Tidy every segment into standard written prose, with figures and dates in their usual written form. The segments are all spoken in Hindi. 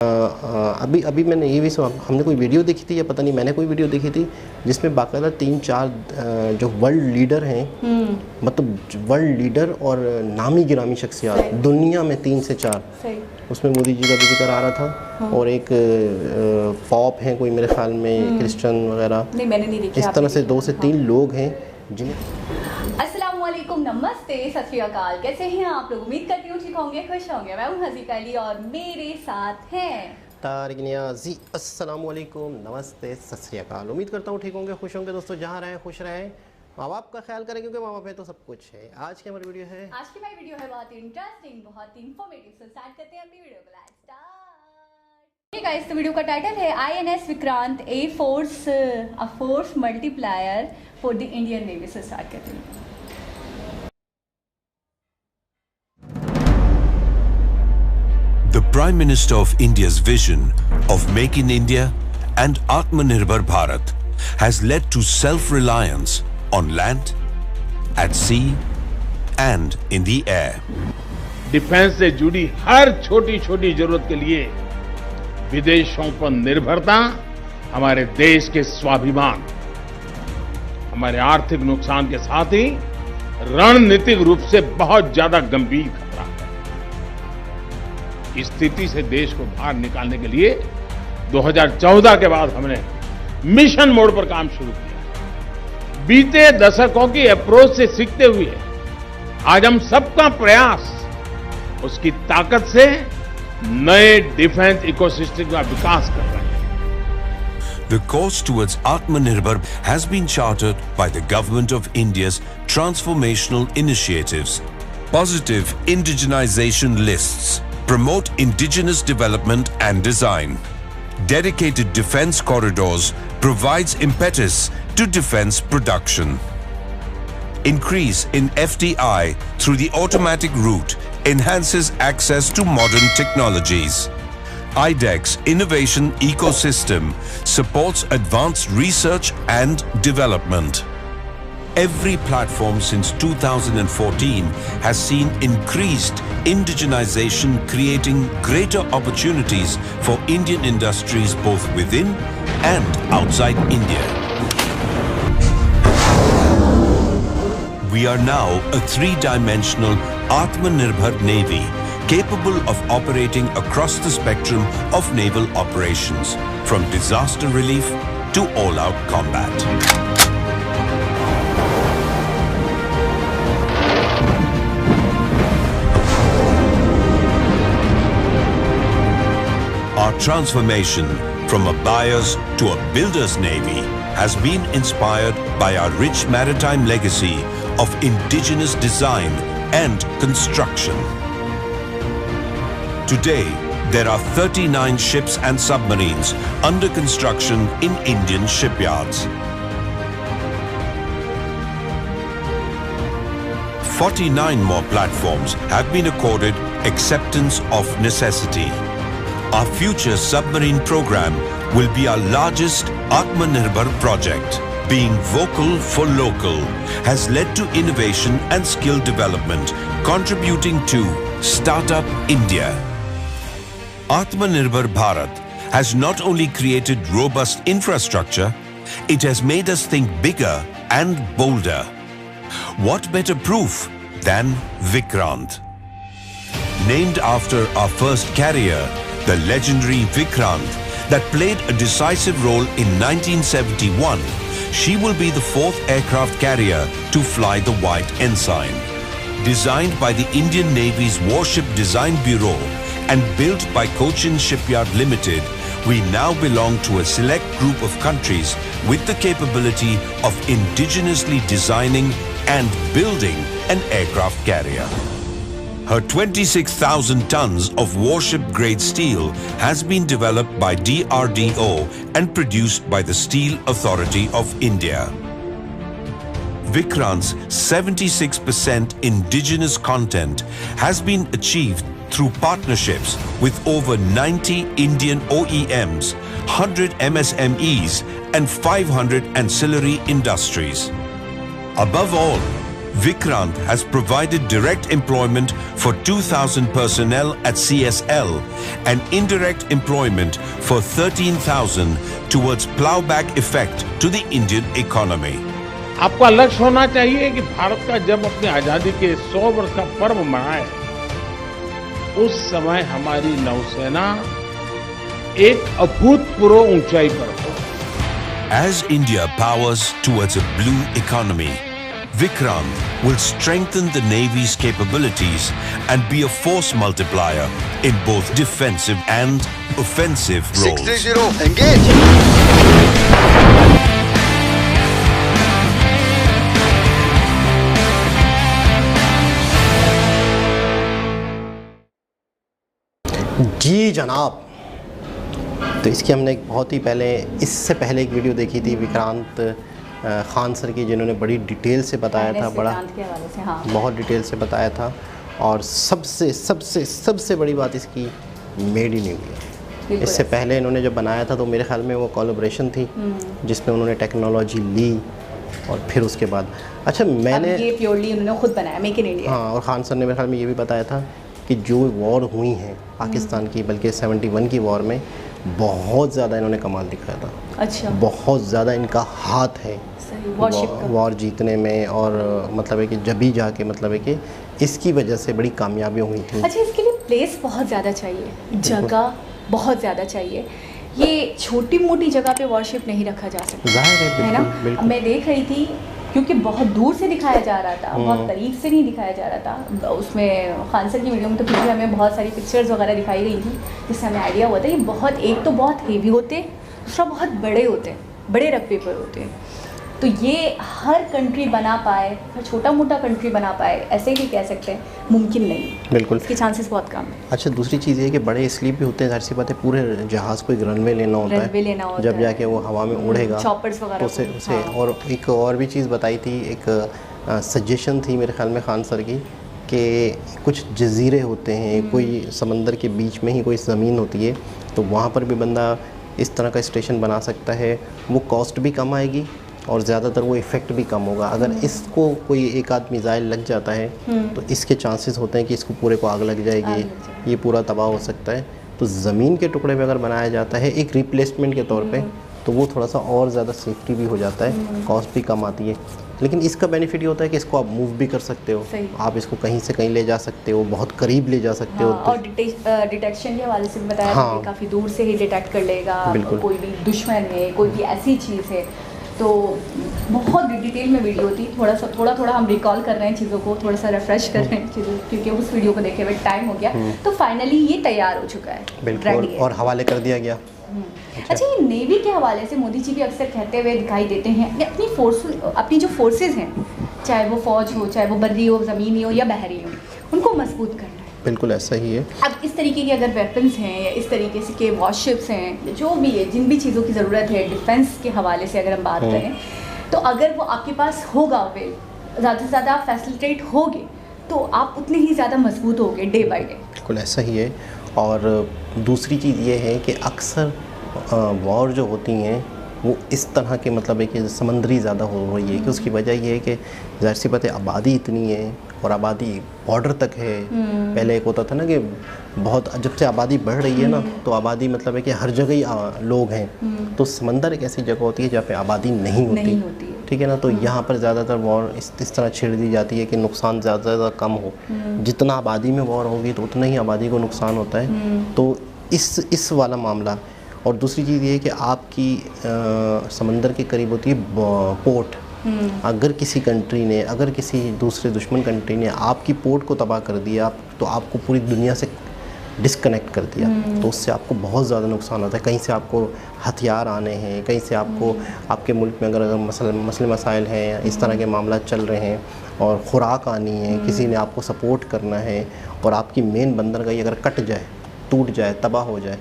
अभी अभी मैंने ये भी सुना, हमने कोई वीडियो देखी थी या पता नहीं मैंने कोई वीडियो देखी थी जिसमें बाकायदा 3-4 जो वर्ल्ड लीडर हैं, मतलब वर्ल्ड लीडर और नामी गिरामी शख्सियत दुनिया में 3 से 4, उसमें मोदी जी का भी जिक्र आ रहा था। और एक पॉप हैं कोई मेरे ख्याल में क्रिश्चियन वगैरह, नहीं मैंने नहीं देखी। इस तरह से 2 से 3 लोग हैं जिन्हें। अस्सलामुअलैकुम, नमस्ते, सत श्री अकाल। कैसे हैं आप लोग? उम्मीद करती हूँ ठीक होंगे, खुश होंगे। मैं हूँ हज़ीका अली और मेरे साथ हैं तारिक नियाज़ी। अस्सलामुअलैकुम, नमस्ते, सत श्री अकाल। उम्मीद करता हूँ ठीक होंगे, खुश होंगे। दोस्तों जहाँ रहें खुश रहें, माँ बाप का ख्याल करें क्योंकि माँ बाप है तो सब कुछ है। आज की हमारी वीडियो है, आज की हमारी वीडियो है बहुत इंटरेस्टिंग, बहुत इंफॉर्मेटिव। सो स्टार्ट करते हैं अपनी वीडियो को। Let's start. ठीक है, इस वीडियो का टाइटल है INS Vikrant, a force multiplier for the Indian navy. से स्टार्ट करते हैं। The Prime Minister of India's vision of Make in India and Atmanirbhar Bharat has led to self-reliance on land, at sea and in the air. Defence से जुड़ी हर छोटी छोटी जरूरत के लिए विदेशों पर निर्भरता हमारे देश के स्वाभिमान, हमारे आर्थिक नुकसान के साथ ही रणनीतिक रूप से बहुत ज्यादा गंभीर खतरा है। इस स्थिति से देश को बाहर निकालने के लिए 2014 के बाद हमने मिशन मोड पर काम शुरू किया। बीते दशकों की अप्रोच से सीखते हुए आज हम सबका प्रयास उसकी ताकत से नए डिफेंस इकोसिस्टम का विकास कर रहे हैं। The course towards Atmanirbhar has been charted by the Government of India's transformational initiatives. Positive indigenization lists promote indigenous development and design. Dedicated defense corridors provides impetus to defense production. Increase in FDI through the automatic route enhances access to modern technologies. IDEX Innovation Ecosystem supports advanced research and development. Every platform since 2014 has seen increased indigenization, creating greater opportunities for Indian industries both within and outside India. We are now a 3-dimensional Atmanirbhar Navy, capable of operating across the spectrum of naval operations, from disaster relief to all-out combat. Our transformation from a buyer's to a builder's navy has been inspired by our rich maritime legacy of indigenous design and construction. Today, there are 39 ships and submarines under construction in Indian shipyards. 49 more platforms have been accorded acceptance of necessity. Our future submarine program will be our largest Atmanirbhar project. Being vocal for local has led to innovation and skill development, contributing to Startup India. Atmanirbhar Bharat has not only created robust infrastructure, it has made us think bigger and bolder. What better proof than Vikrant? Named after our first carrier, the legendary Vikrant, that played a decisive role in 1971, she will be the 4th aircraft carrier to fly the White Ensign. Designed by the Indian Navy's Warship Design Bureau and built by Cochin Shipyard Limited, we now belong to a select group of countries with the capability of indigenously designing and building an aircraft carrier. Her 26,000 tons of warship-grade steel has been developed by DRDO and produced by the Steel Authority of India. Vikrant's 76% indigenous content has been achieved through partnerships with over 90 Indian OEMs, 100 MSMEs and 500 ancillary industries. Above all, Vikrant has provided direct employment for 2,000 personnel at CSL and indirect employment for 13,000 towards plowback effect to the Indian economy. आपका लक्ष्य होना चाहिए कि भारत का जब अपनी आजादी के 100 वर्ष का पर्व मनाए, उस समय हमारी नौसेना एक अभूतपूर्व ऊंचाई पर हो। As India powers towards a blue economy, Vikrant will strengthen the Navy's capabilities and be a force multiplier in both defensive and offensive roles. 630, engage! जी जनाब, तो इसकी हमने एक बहुत ही पहले, इससे पहले एक वीडियो देखी थी विक्रांत खान सर की, जिन्होंने बड़ी डिटेल से बताया था, बड़ा हाँ। बहुत डिटेल से बताया था। और सबसे सबसे सबसे बड़ी बात इसकी, मेड इन इंडिया। इससे पहले इन्होंने जब बनाया था तो मेरे ख्याल में वो कोलैबोरेशन थी जिसमें उन्होंने टेक्नोलॉजी ली, और फिर उसके बाद अच्छा मैंने ये प्योरली उन्होंने खुद बनाया, मेक इन इंडिया। हाँ, और खान सर ने मेरे ख्याल में ये भी बताया था कि जो वॉर हुई हैं पाकिस्तान की, बल्कि 71 की वॉर में बहुत ज़्यादा इन्होंने कमाल दिखाया था। अच्छा, बहुत ज़्यादा इनका हाथ है वॉर जीतने में, और मतलब है कि जब भी जाके मतलब है कि इसकी वजह से बड़ी कामयाबियाँ हुई थी। अच्छा, इसके लिए प्लेस बहुत ज़्यादा चाहिए, जगह बहुत ज़्यादा चाहिए। ये छोटी मोटी जगह पे वॉरशिप नहीं रखा जा सकता, जाहिर है ना। बिल्कुल। मैं देख रही थी क्योंकि बहुत दूर से दिखाया जा रहा था, बहुत करीब से नहीं दिखाया जा रहा था। उसमें खान सर की वीडियो में तो पीछे हमें बहुत सारी पिक्चर्स वगैरह दिखाई गई थी, जिससे हमें आइडिया हुआ था ये बहुत, एक तो बहुत हेवी होते, दूसरा बहुत बड़े होते हैं, बड़े रकबे पर होते हैं। तो ये हर कंट्री बना पाए, हर छोटा मोटा कंट्री बना पाए, ऐसे ही कह सकते हैं, मुमकिन नहीं। बिल्कुल, इसके चांसेस बहुत कम है। अच्छा, दूसरी चीज़ ये कि बड़े इसलिए भी होते हैं, जाहिर सी बात है, पूरे जहाज़ को एक रनवे लेना होता है, जब जाके वो हवा में उड़ेगा चॉपर्स वगैरह तो उसे हाँ। और एक और भी चीज़ बताई थी, एक सजेशन थी मेरे ख्याल में खान सर की, कि कुछ जजीरे होते हैं, कोई समंदर के बीच में ही कोई ज़मीन होती है, तो वहाँ पर भी बंदा इस तरह का स्टेशन बना सकता है। वो कॉस्ट भी कम आएगी और ज़्यादातर वो इफ़ेक्ट भी कम होगा। अगर इसको कोई एक आध मिसाइल लग जाता है तो इसके चांसेस होते हैं कि इसको पूरे को आग लग जाएगी, ये पूरा तबाह हो सकता है। तो ज़मीन के टुकड़े पे अगर बनाया जाता है एक रिप्लेसमेंट के तौर पे, तो वो थोड़ा सा और ज़्यादा सेफ्टी भी हो जाता है, कॉस्ट भी कम आती है। लेकिन इसका बेनिफिट ये होता है कि इसको आप मूव भी कर सकते हो, आप इसको कहीं से कहीं ले जा सकते हो, बहुत करीब ले जा सकते हो। और डिटेक्शन के हवाले से भी बताया था कि काफ़ी दूर से ही डिटेक्ट कर लेगा, कोई भी दुश्मन है, कोई भी ऐसी चीज़ है। तो बहुत डिटेल में वीडियो थी, थोड़ा हम रिकॉल कर रहे हैं चीज़ों को, थोड़ा सा रिफ्रेश कर रहे हैं चीज़ों, क्योंकि उस वीडियो को देखे हुए टाइम हो गया। तो फाइनली ये तैयार हो चुका है, बिल्कुल, और हवाले कर दिया गया। अच्छा, ये नेवी के हवाले से मोदी जी भी अक्सर कहते हुए दिखाई देते हैं, अपनी जो फोर्सेज हैं, चाहे वो फौज हो, चाहे वो बर्री हो, ज़मीनी हो या बहरी हो, उनको मजबूत करना है। बिल्कुल ऐसा ही है। अब इस तरीके के अगर वेपन्स हैं या इस तरीके से के वॉरशिप्स हैं, जो भी है, जिन भी चीज़ों की ज़रूरत है डिफेंस के हवाले से अगर हम बात करें, तो अगर वो आपके पास होगा, वे ज़्यादा से ज़्यादा फैसिलिटेट होगे, तो आप उतने ही ज़्यादा मजबूत होगे डे बाई डे। बिल्कुल ऐसा ही है। और दूसरी चीज़ ये है कि अक्सर वॉर जो होती हैं वो इस तरह के मतलब है कि समंदरी ज़्यादा हो रही है, कि उसकी वजह ये है कि ज़ाहिर सी बात है आबादी इतनी है, और आबादी बॉर्डर तक है। पहले एक होता था ना कि बहुत, जब से आबादी बढ़ रही है ना, तो आबादी मतलब है कि हर जगह ही लोग हैं, तो समंदर एक ऐसी जगह होती है जहाँ पे आबादी नहीं होती, ठीक है ना। तो यहाँ पर ज़्यादातर वॉर इस तरह छेड़ दी जाती है कि नुकसान ज़्यादा कम हो। जितना आबादी में वॉर होगी तो उतना ही आबादी को नुकसान होता है। तो इस वाला मामला। और दूसरी चीज़ ये है कि आपकी समंदर के करीब होती है पोर्ट। अगर किसी कंट्री ने, अगर किसी दूसरे दुश्मन कंट्री ने आपकी पोर्ट को तबाह कर दिया, तो आपको पूरी दुनिया से डिस्कनेक्ट कर दिया, तो उससे आपको बहुत ज़्यादा नुकसान होता है। कहीं से आपको हथियार आने हैं, कहीं से आपको आपके मुल्क में अगर मसले मसाइल हैं, इस तरह के मामला चल रहे हैं, और ख़ुराक आनी है, किसी ने आपको सपोर्ट करना है, और आपकी मेन बंदरगाही अगर कट जाए, टूट जाए, तबाह हो जाए,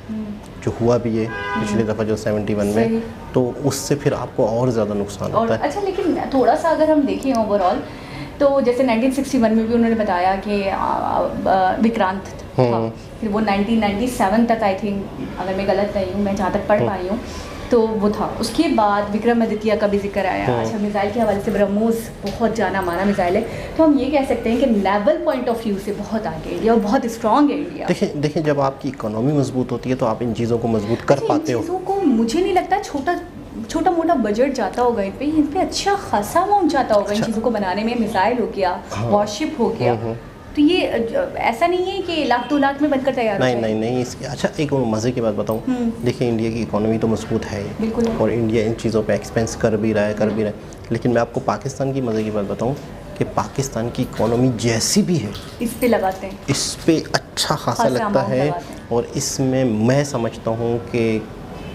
जो हुआ भी है पिछली दफ़ा जो 71 में, तो उससे फिर आपको और ज़्यादा नुकसान होता है। अच्छा, लेकिन थोड़ा सा अगर हम देखें ओवरऑल, तो जैसे 1961 में भी उन्होंने बताया कि विक्रांत था, फिर वो 1997 तक, आई थिंक, अगर मैं गलत नहीं हूँ, मैं जहाँ तक पढ़ पाई हूँ, तो वो था। उसके बाद विक्रमादित्य का भी जिक्र आया। अच्छा, मिसाइल के हवाले से ब्रह्मोस बहुत जाना माना मिसाइल है, तो हम ये कह सकते हैं कि नेवल पॉइंट ऑफ व्यू से बहुत आगे इंडिया और बहुत स्ट्रॉन्ग है इंडिया। देखिए जब आपकी इकोनॉमी मजबूत होती है तो आप इन चीज़ों को मजबूत कर पाते हो। चीज़ों को मुझे नहीं लगता छोटा मोटा बजट जाता होगा इन पे अच्छा खासा अमाउंट जाता होगा इन चीज़ों को बनाने में। मिसाइल हो गया, वॉरशिप हो गया, तो ये ऐसा नहीं है कि 1-2 लाख में बनकर तैयार हो जाए। नहीं इसकी अच्छा एक मज़े की बात बताऊँ। देखिए इंडिया की इकोनॉमी तो मजबूत है बिल्कुल, और इंडिया इन चीज़ों पे एक्सपेंस कर भी रहा है। लेकिन मैं आपको पाकिस्तान की मज़े की बात बताऊँ कि पाकिस्तान की इकोनॉमी जैसी भी है इस पे लगाते हैं, इस पे अच्छा खासा लगता है। और इसमें मैं समझता हूँ कि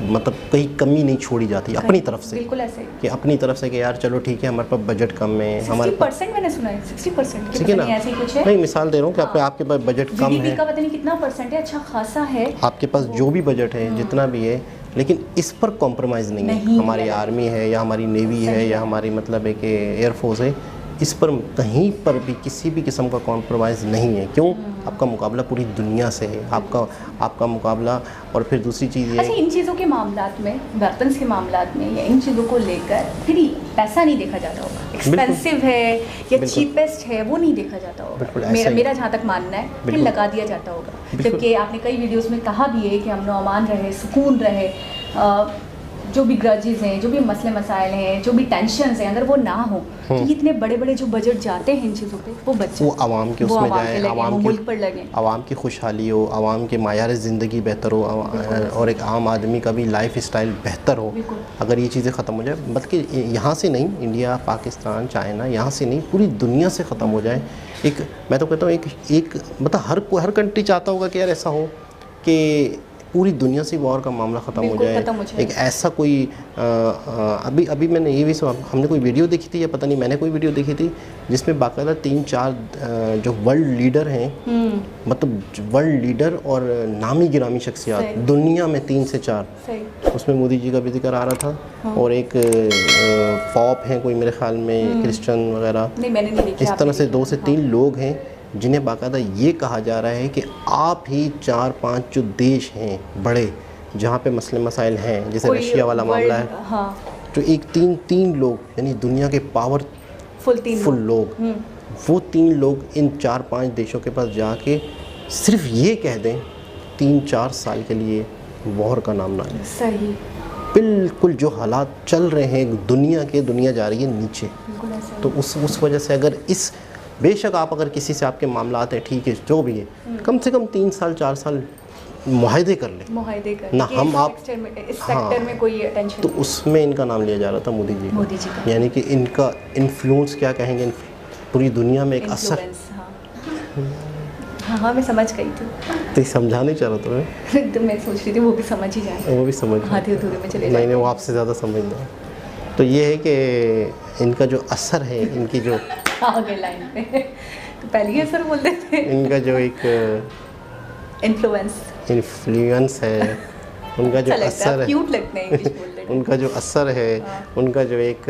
मतलब कहीं कमी नहीं छोड़ी जाती अपनी तरफ से। बिल्कुल ऐसे कि अपनी तरफ से कि यार चलो ठीक है हमारे पास बजट कम है, हमारे 60% मैंने सुना है 60% ठीक है ना, ऐसे ही कुछ है। नहीं मिसाल दे रहा हूँ कि आपके पास बजट कम है, का पता नहीं कितना परसेंट है, अच्छा खासा है आपके पास जो भी बजट है जितना भी है, लेकिन इस पर कॉम्प्रोमाइज़ नहीं है। हमारी आर्मी है या हमारी नेवी है या हमारी मतलब है कि एयरफोर्स है, इस पर कहीं पर भी किसी भी किस्म का कॉम्प्रोमाइज़ नहीं है। क्यों? आपका मुकाबला पूरी दुनिया से है, आपका मुकाबला। और फिर दूसरी चीज़ ये अच्छा, इन चीज़ों के मामलात में, वेपन्स के मामलात में या इन चीज़ों को लेकर फिर पैसा नहीं देखा जाता होगा, एक्सपेंसिव है या चीपेस्ट है वो नहीं देखा जाता होगा। मेरा जहाँ तक मानना है, फिर लगा दिया जाता होगा। जबकि आपने कई वीडियोस में कहा भी है कि अमन अमान रहे, सुकून रहे, जो भी ग्रजेस हैं, जो भी मसले मसाइल हैं, जो भी टेंशन्स हैं, अगर वो ना हो तो ये इतने बड़े बड़े जो बजट जाते हैं इन चीज़ों पे वो बच्चे वो आवाम के उसमें जाए, आवाम की खुशहाली हो, आवाम के मायार ज़िंदगी बेहतर हो और एक आम आदमी का भी लाइफ स्टाइल बेहतर हो। अगर ये चीज़ें ख़त्म हो जाए, बल्कि यहाँ से नहीं, इंडिया, पाकिस्तान, चाइना, यहाँ से नहीं पूरी दुनिया से ख़त्म हो जाए। एक मैं तो कहता हूँ एक मतलब हर कंट्री चाहता होगा कि यार ऐसा हो कि पूरी दुनिया से वॉर का मामला ख़त्म हो जाए। एक ऐसा कोई अभी मैंने ये भी हमने कोई वीडियो देखी थी या पता नहीं मैंने कोई वीडियो देखी थी जिसमें बाकायदा 3-4 जो वर्ल्ड लीडर हैं, मतलब वर्ल्ड लीडर और नामी गिरामी शख्सियत दुनिया में 3 से 4, उसमें मोदी जी का भी जिक्र आ रहा था। और एक पॉप हैं कोई मेरे ख्याल में क्रिश्चियन वगैरह, इस तरह से 2 से 3 लोग हैं जिन्हें बाकायदा ये कहा जा रहा है कि आप ही 4-5 जो देश हैं बड़े जहाँ पे मसले मसाइल हैं, जैसे रशिया वाला मामला है, जो एक 3 लोग यानी दुनिया के पावरफुल लोग, वो 3 लोग इन 4-5 देशों के पास जाके सिर्फ ये कह दें 3-4 साल के लिए वॉर का नाम ना लें। सही, बिल्कुल जो हालात चल रहे हैं दुनिया जा रही है नीचे। तो उस वजह से अगर इस बेशक आप अगर किसी से आपके मामला आते हैं, ठीक है, जो भी है, कम से कम 3 साल 4 साल मुआहदे कर ले ना, हम आप इस सेक्टर में कोई टेंशन। तो उसमें इनका नाम लिया जा रहा था मोदी जी का, यानी कि इनका इन्फ्लुएंस क्या कहेंगे, पूरी दुनिया में एक असर। हाँ, मैं समझ गई थी। तो समझा नहीं चाह रहा था मैं एकदम मैं सोच रही थी वो भी समझ ही जाए, वो भी समझ आधे-अधूरे में चले जाए। नहीं, वो आपसे ज़्यादा समझना। तो ये है कि इनका जो असर है, इनकी जो आगे लाइन पे तो पहले ही असर बोल देते हैं, इनका जो एक इन्फ्लुएंस है, उनका जो असर है, क्यूट लगते हैं इंग्लिश बोलते हैं, उनका जो असर है, उनका जो एक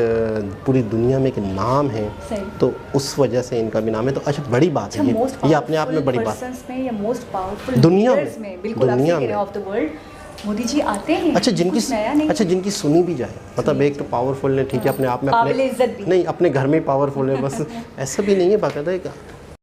पूरी दुनिया में एक नाम है, तो उस वजह से इनका भी नाम है। तो अच्छा, बड़ी बात है ये अपने आप में बड़ी बात है मोस्ट पावरफुल दुनिया में, बिल्कुल of the world Modi ji आते हैं। अच्छा, जिनकी सुनी भी जाए, मतलब एक तो पावरफुल है, ठीक है, अपने आप में काबिल इज्जत भी नहीं, अपने घर में पावरफुल है, बस ऐसा भी नहीं है, बाकायदा